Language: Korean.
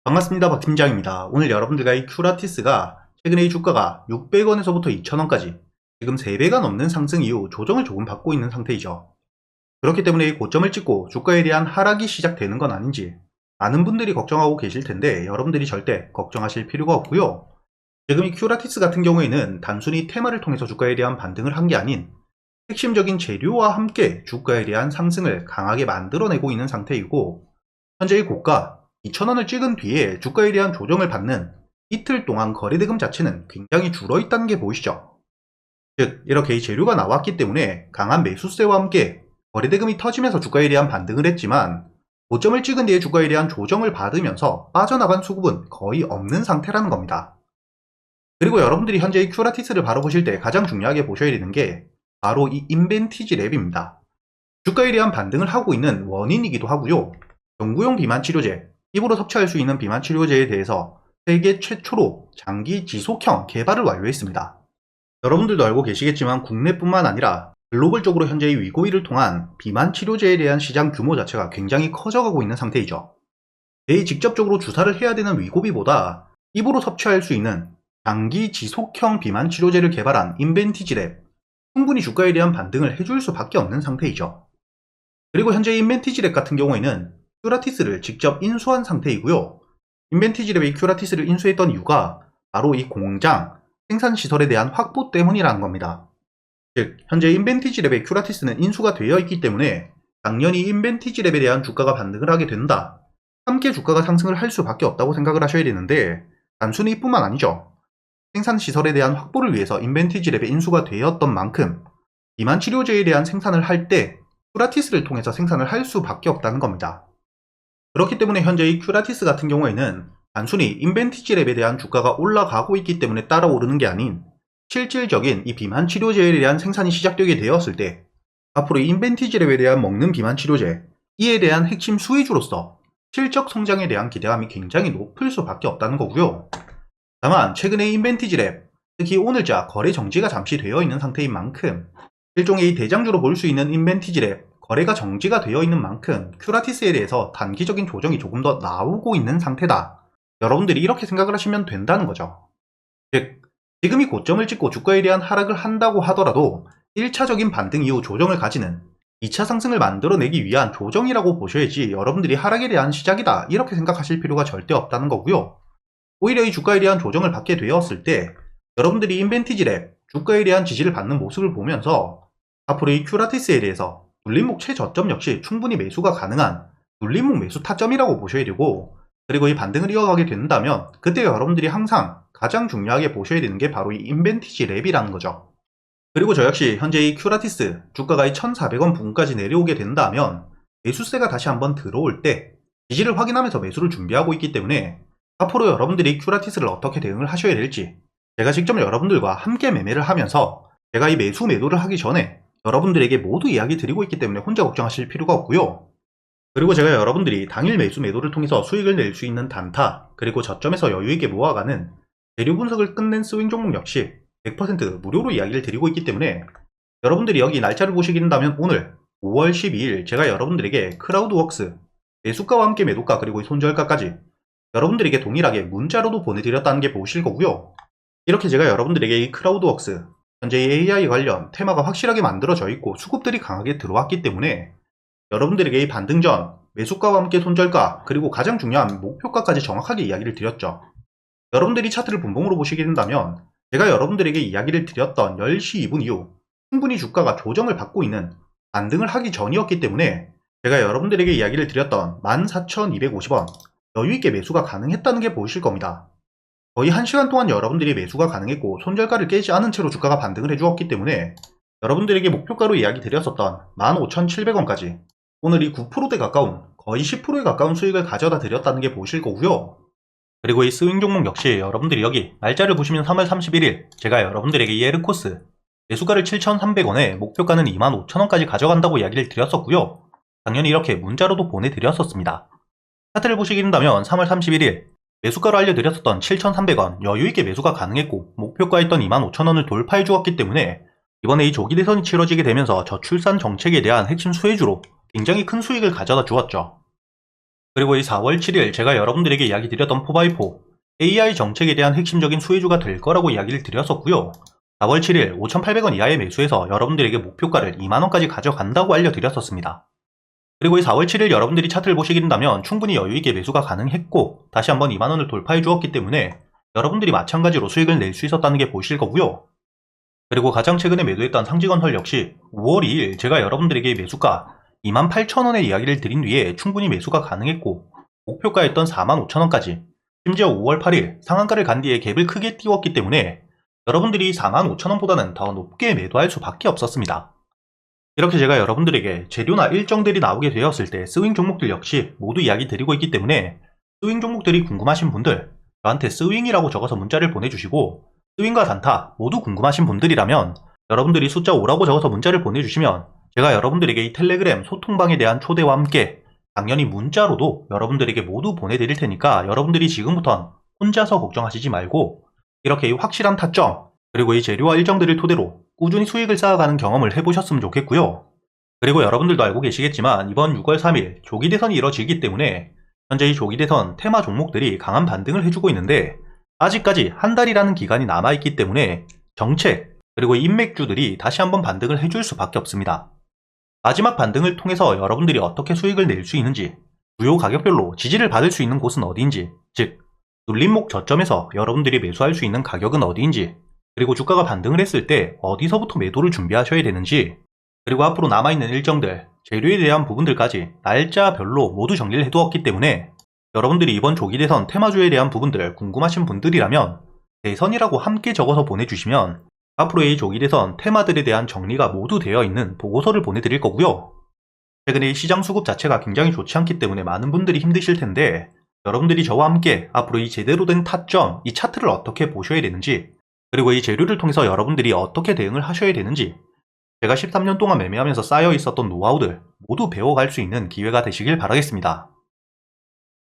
반갑습니다. 박 팀장입니다. 오늘 여러분들과 이 큐라티스가 최근에 이 주가가 600원에서부터 2000원까지 지금 3배가 넘는 상승 이후 조정을 조금 받고 있는 상태이죠. 그렇기 때문에 이 고점을 찍고 주가에 대한 하락이 시작되는 건 아닌지 많은 분들이 걱정하고 계실 텐데 여러분들이 절대 걱정하실 필요가 없고요. 지금 이 큐라티스 같은 경우에는 단순히 테마를 통해서 주가에 대한 반등을 한 게 아닌 핵심적인 재료와 함께 주가에 대한 상승을 강하게 만들어내고 있는 상태이고, 현재의 고가 2,000원을 찍은 뒤에 주가에 대한 조정을 받는 이틀 동안 거래대금 자체는 굉장히 줄어있다는 게 보이시죠? 즉, 이렇게 이 재료가 나왔기 때문에 강한 매수세와 함께 거래대금이 터지면서 주가에 대한 반등을 했지만, 고점을 찍은 뒤에 주가에 대한 조정을 받으면서 빠져나간 수급은 거의 없는 상태라는 겁니다. 그리고 여러분들이 현재 이 큐라티스를 바로 보실 때 가장 중요하게 보셔야 되는 게 바로 이 인벤티지 랩입니다. 주가에 대한 반등을 하고 있는 원인이기도 하고요. 경구용 비만 치료제, 입으로 섭취할 수 있는 비만 치료제에 대해서 세계 최초로 장기 지속형 개발을 완료했습니다. 여러분들도 알고 계시겠지만 국내뿐만 아니라 글로벌적으로 현재의 위고위를 통한 비만 치료제에 대한 시장 규모 자체가 굉장히 커져가고 있는 상태이죠. 뇌에 직접적으로 주사를 해야 되는 위고비보다 입으로 섭취할 수 있는 장기 지속형 비만 치료제를 개발한 인벤티지랩, 충분히 주가에 대한 반등을 해줄 수밖에 없는 상태이죠. 그리고 현재 인벤티지랩 같은 경우에는 큐라티스를 직접 인수한 상태이고요. 인벤티지랩의 큐라티스를 인수했던 이유가 바로 이 공장, 생산시설에 대한 확보 때문이라는 겁니다. 즉, 현재 인벤티지랩의 큐라티스는 인수가 되어 있기 때문에 당연히 인벤티지랩에 대한 주가가 반등을 하게 된다, 함께 주가가 상승을 할 수밖에 없다고 생각을 하셔야 되는데, 단순히 이뿐만 아니죠. 생산시설에 대한 확보를 위해서 인벤티지랩에 인수가 되었던 만큼 비만 치료제에 대한 생산을 할 때 큐라티스를 통해서 생산을 할 수밖에 없다는 겁니다. 그렇기 때문에 현재 이 큐라티스 같은 경우에는 단순히 인벤티지랩에 대한 주가가 올라가고 있기 때문에 따라오르는 게 아닌, 실질적인 이 비만 치료제에 대한 생산이 시작되게 되었을 때 앞으로 이 인벤티지랩에 대한 먹는 비만 치료제, 이에 대한 핵심 수혜주로서 실적 성장에 대한 기대감이 굉장히 높을 수밖에 없다는 거고요. 다만 최근에 인벤티지랩, 특히 오늘자 거래 정지가 잠시 되어 있는 상태인 만큼, 일종의 이 대장주로 볼 수 있는 인벤티지랩 거래가 정지가 되어 있는 만큼 큐라티스에 대해서 단기적인 조정이 조금 더 나오고 있는 상태다, 여러분들이 이렇게 생각을 하시면 된다는 거죠. 즉, 지금이 고점을 찍고 주가에 대한 하락을 한다고 하더라도 1차적인 반등 이후 조정을 가지는 2차 상승을 만들어내기 위한 조정이라고 보셔야지 여러분들이 하락에 대한 시작이다 이렇게 생각하실 필요가 절대 없다는 거고요. 오히려 이 주가에 대한 조정을 받게 되었을 때 여러분들이 인벤티지랩 주가에 대한 지지를 받는 모습을 보면서 앞으로 이 큐라티스에 대해서 눌림목 최저점 역시 충분히 매수가 가능한 눌림목 매수 타점이라고 보셔야 되고, 그리고 이 반등을 이어가게 된다면 그때 여러분들이 항상 가장 중요하게 보셔야 되는 게 바로 이 인벤티지 랩이라는 거죠. 그리고 저 역시 현재 이 큐라티스 주가가 이 1,400원 부근까지 내려오게 된다면 매수세가 다시 한번 들어올 때 지지를 확인하면서 매수를 준비하고 있기 때문에 앞으로 여러분들이 큐라티스를 어떻게 대응을 하셔야 될지 제가 직접 여러분들과 함께 매매를 하면서 제가 이 매수 매도를 하기 전에 여러분들에게 모두 이야기 드리고 있기 때문에 혼자 걱정하실 필요가 없고요. 그리고 제가 여러분들이 당일 매수 매도를 통해서 수익을 낼 수 있는 단타, 그리고 저점에서 여유있게 모아가는 재료 분석을 끝낸 스윙 종목 역시 100% 무료로 이야기를 드리고 있기 때문에 여러분들이 여기 날짜를 보시게 된다면 오늘 5월 12일 제가 여러분들에게 크라우드웍스 매수가와 함께 매도가 그리고 손절가까지 여러분들에게 동일하게 문자로도 보내드렸다는 게 보실 거고요. 이렇게 제가 여러분들에게 이 크라우드웍스 현재 AI 관련 테마가 확실하게 만들어져 있고 수급들이 강하게 들어왔기 때문에 여러분들에게 이 반등 전 매수가와 함께 손절가 그리고 가장 중요한 목표가까지 정확하게 이야기를 드렸죠. 여러분들이 차트를 분봉으로 보시게 된다면 제가 여러분들에게 이야기를 드렸던 10시 2분 이후 충분히 주가가 조정을 받고 있는 반등을 하기 전이었기 때문에 제가 여러분들에게 이야기를 드렸던 14,250원 여유있게 매수가 가능했다는 게 보이실 겁니다. 거의 1시간 동안 여러분들이 매수가 가능했고 손절가를 깨지 않은 채로 주가가 반등을 해주었기 때문에 여러분들에게 목표가로 이야기 드렸었던 15,700원까지 오늘이 9%대 가까운 거의 10%에 가까운 수익을 가져다 드렸다는 게 보실 거고요. 그리고 이 스윙 종목 역시 여러분들이 여기 날짜를 보시면 3월 31일 제가 여러분들에게 이 에르코스 매수가를 7,300원에 목표가는 25,000원까지 가져간다고 이야기를 드렸었고요. 당연히 이렇게 문자로도 보내드렸었습니다. 차트를 보시게 된다면 3월 31일 매수가로 알려드렸었던 7,300원 여유있게 매수가 가능했고 목표가였던 25,000원을 돌파해 주었기 때문에 이번에 이 조기 대선이 치러지게 되면서 저출산 정책에 대한 핵심 수혜주로 굉장히 큰 수익을 가져다 주었죠. 그리고 이 4월 7일 제가 여러분들에게 이야기 드렸던 4x4 AI 정책에 대한 핵심적인 수혜주가 될 거라고 이야기를 드렸었고요. 4월 7일 5,800원 이하의 매수해서 여러분들에게 목표가를 2만원까지 가져간다고 알려드렸었습니다. 그리고 이 4월 7일 여러분들이 차트를 보시게 된다면 충분히 여유있게 매수가 가능했고 다시 한번 2만원을 돌파해 주었기 때문에 여러분들이 마찬가지로 수익을 낼 수 있었다는 게 보이실 거고요. 그리고 가장 최근에 매도했던 상지건설 역시 5월 2일 제가 여러분들에게 매수가 28,000원의 이야기를 드린 뒤에 충분히 매수가 가능했고 목표가였던 45,000원까지 심지어 5월 8일 상한가를 간 뒤에 갭을 크게 띄웠기 때문에 여러분들이 45,000원보다는 더 높게 매도할 수밖에 없었습니다. 이렇게 제가 여러분들에게 재료나 일정들이 나오게 되었을 때 스윙 종목들 역시 모두 이야기 드리고 있기 때문에 스윙 종목들이 궁금하신 분들 저한테 스윙이라고 적어서 문자를 보내주시고 스윙과 단타 모두 궁금하신 분들이라면 여러분들이 숫자 5라고 적어서 문자를 보내주시면 제가 여러분들에게 이 텔레그램 소통방에 대한 초대와 함께 당연히 문자로도 여러분들에게 모두 보내드릴 테니까 여러분들이 지금부턴 혼자서 걱정하시지 말고 이렇게 이 확실한 타점 그리고 이 재료와 일정들을 토대로 꾸준히 수익을 쌓아가는 경험을 해보셨으면 좋겠고요. 그리고 여러분들도 알고 계시겠지만 이번 6월 3일 조기대선이 이뤄지기 때문에 현재 이 조기대선 테마 종목들이 강한 반등을 해주고 있는데 아직까지 한 달이라는 기간이 남아있기 때문에 정책 그리고 인맥주들이 다시 한번 반등을 해줄 수밖에 없습니다. 마지막 반등을 통해서 여러분들이 어떻게 수익을 낼 수 있는지 주요 가격별로 지지를 받을 수 있는 곳은 어디인지 즉 눌림목 저점에서 여러분들이 매수할 수 있는 가격은 어디인지 그리고 주가가 반등을 했을 때 어디서부터 매도를 준비하셔야 되는지 그리고 앞으로 남아있는 일정들 재료에 대한 부분들까지 날짜별로 모두 정리를 해두었기 때문에 여러분들이 이번 조기대선 테마주에 대한 부분들 궁금하신 분들이라면 대선이라고 함께 적어서 보내주시면 앞으로의 조기대선 테마들에 대한 정리가 모두 되어 있는 보고서를 보내드릴 거고요. 최근에 이 시장 수급 자체가 굉장히 좋지 않기 때문에 많은 분들이 힘드실 텐데 여러분들이 저와 함께 앞으로 이 제대로 된 타점, 이 차트를 어떻게 보셔야 되는지 그리고 이 재료를 통해서 여러분들이 어떻게 대응을 하셔야 되는지 제가 13년 동안 매매하면서 쌓여 있었던 노하우들 모두 배워갈 수 있는 기회가 되시길 바라겠습니다.